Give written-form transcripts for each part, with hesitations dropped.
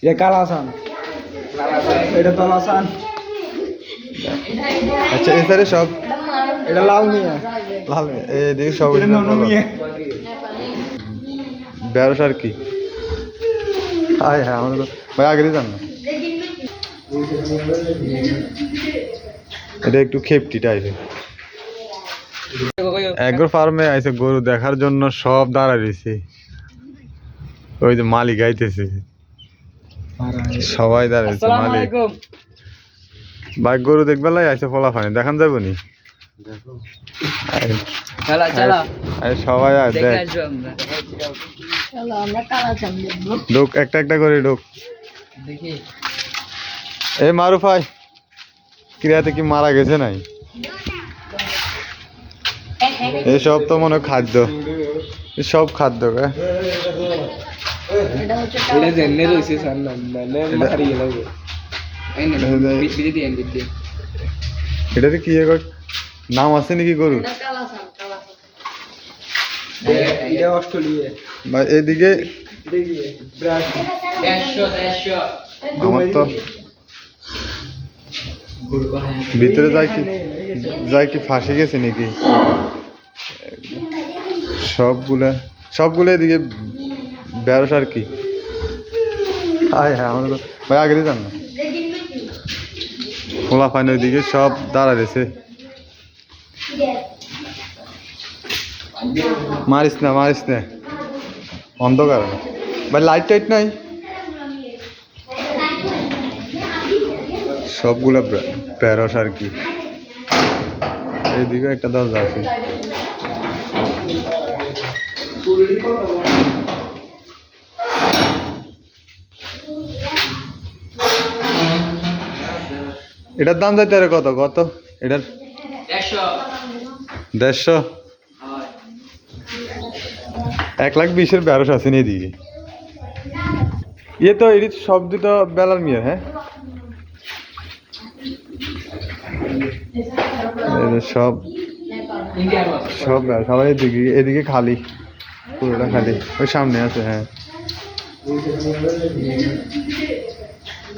ये कालासान এটা তলাসান আচ্ছা এসারে সব এটা লাল মিয়া লাল এদিকে সব এটা নন মিয়া বেরোস আর কি আয় হ্যাঁ আমাদের ভাই আগে যান না এটা একটু খেপটি টাইপের এগ্রো ফার্মে আইসে গরু দেখার জন্য সব দাঁড়ায় রয়েছে ওই যে মালিক আইতেছে সবাই দাঁড়াইছে মালিক ভাই গরু দেখবেলাই আইসে ফলা ফানি দেখান যাবো নি সবাই আয় দেখ ঢোক একটা একটা করে ঢোক এই মারুফ ভাই ক্রিয়াতে কি মারা গেছে নাই এসব তো মনে হয় খাদ্য সব খাদ্য এটাতে কি নাম আছে নাকি গরু এদিকে আমার তো ভিতরে যাই কি ফাঁসে গেছে নাকি সবগুলো এদিকে বেরোস আর কি আয় হ্যাঁ আমাদের ভাই আগে যান না খোলা পানি ওইদিকে সব দাঁড়াইছে মারিস না অন্ধকার ভাই লাইট টাইট নাই সবগুলা বেরোস আর কি এইদিকে একটা দরজা আছে এটার দাম যাইতে আরে কত এটার 150 1,20,000 বেরোস আছে নি এদিকে ইয়ে তো এটি সব দুটো বেলার মিয়া হ্যাঁ সব সবাই এদিকে খালি পুরোটা খালি ওই সামনে আছে হ্যাঁ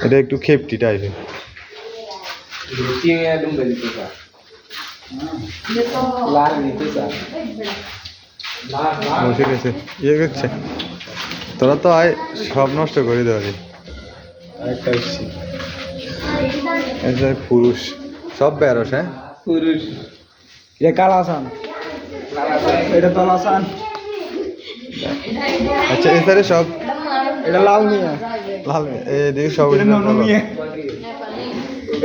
এটা একটু খেপটি টাইপের বসে গেছে ইয়ে করছে তোরা তো আয় সব নষ্ট করে দেওয়ারি পুরুষ সব বেরোস হ্যাঁ পুরুষ ये कालासान এটা তলাসান আচ্ছা এসারে সব এটা লাল মিয়া এদিকে সব নন মিয়া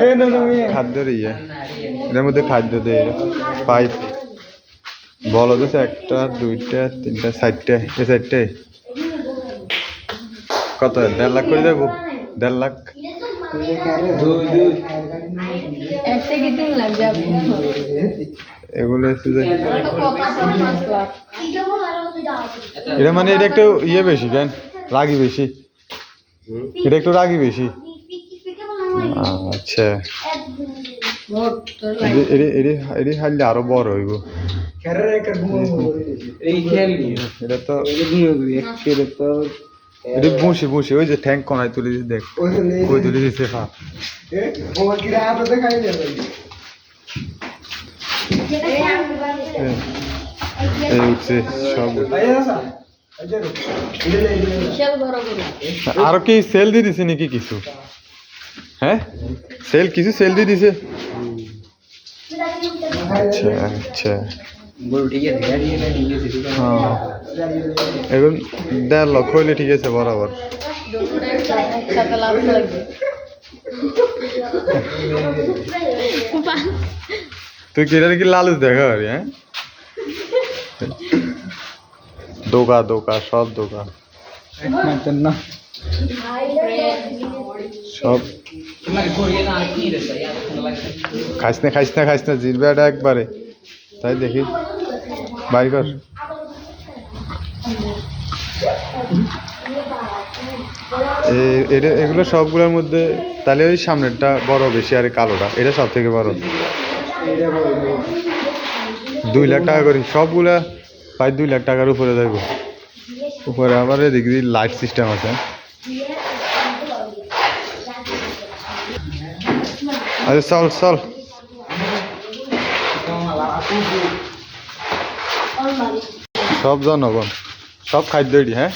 এই নন মিয়া খাদ্যের ইয়ে এর মধ্যে খাদ্য দেয় পাইপ বলো তো 1টা 2টা 3টা 4টা এই 4টে কত 1.5 লাখ করে দেবো 1.5 লাখ এগুলো এটা মানে এটা একটু ইয়ে বেশি কেন রাগি বেশি এটা একটু রাগি বেশি আচ্ছা এটি হারলে আরো বড় হইব এটা তো এটি বসে ওই যে ট্যাঙ্ক কোনায় তুলে দেখ ওই তুলে দিচ্ছে উঠছে সব আরো কি সেল দিয়ে দিছে নাকি কিছু হ্যাঁ সেল দিয়ে দিছে আচ্ছা হ্যাঁ এখন 1.5 লক্ষ হইলে ঠিক আছে বরাবর তুই কিনা কি লালুচ দেখা পারি হ্যাঁ দোকা সব দোকা সব খাইস না জিরবেটা একবারে তাই দেখি বাড়ি কর এগুলো সবগুলোর মধ্যে তাহলে ওই সামনেরটা বড় বেশি আর কালোটা এটা সব থেকে বড় 2 লাখ টাকা করি সবগুলা প্রায় 2 লাখ টাকার উপরে যাইব উপরে আবার এদিকে লাইট সিস্টেম আছে আরে চল চল সব জনগণ সব খাদ্য এটি, হ্যাঁ।